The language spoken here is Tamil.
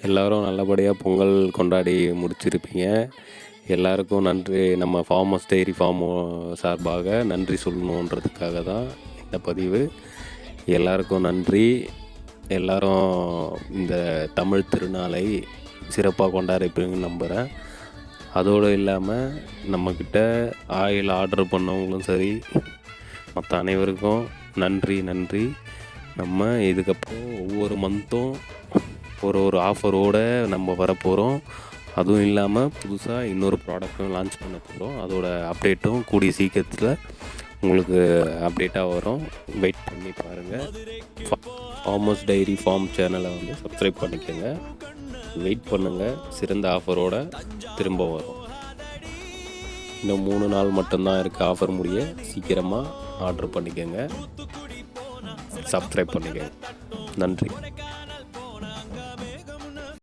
எல்லோரும் நல்லபடியாக பொங்கல் கொண்டாடி முடிச்சிருப்பீங்க. எல்லாருக்கும் நன்றி. நம்ம ஃபார்மர்ஸ் டெய்ரி ஃபார்ம் சார்பாக நன்றி சொல்லணுன்றதுக்காக தான் இந்த பதிவு. எல்லாருக்கும் நன்றி. எல்லோரும் இந்த தமிழ் திருநாளை சிறப்பாக கொண்டாடிப்பீங்கன்னு நம்புகிறேன். அதோடு இல்லாமல் நம்மக்கிட்ட ஆயில் ஆர்டர் பண்ணவங்களும் சரி, மற்ற அனைவருக்கும் நன்றி. நம்ம இதுக்கப்புறம் ஒவ்வொரு மந்த்தும் ஒரு ஆஃபரோடு நம்ம வரப்போகிறோம். அதுவும் இல்லாமல் புதுசாக இன்னொரு ப்ராடக்ட்டும் லான்ச் பண்ண போகிறோம். அதோட அப்டேட்டும் கூடிய சீக்கிரத்தில் உங்களுக்கு அப்டேட்டாக வரும். வெயிட் பண்ணி பாருங்கள். ஃபார்மர்ஸ் டைரி ஃபார்ம் சேனலை சப்ஸ்கிரைப் பண்ணிக்கோங்க. வெயிட் பண்ணுங்கள். சிறந்த ஆஃபரோடு திரும்ப வரும். இன்னும் 3 நாள் மட்டும்தான் இருக்குது ஆஃபர் முடிய. சீக்கிரமாக ஆர்டர் பண்ணிக்கோங்க. சப்ஸ்கிரைப் பண்ணிக்கோங்க. நன்றி.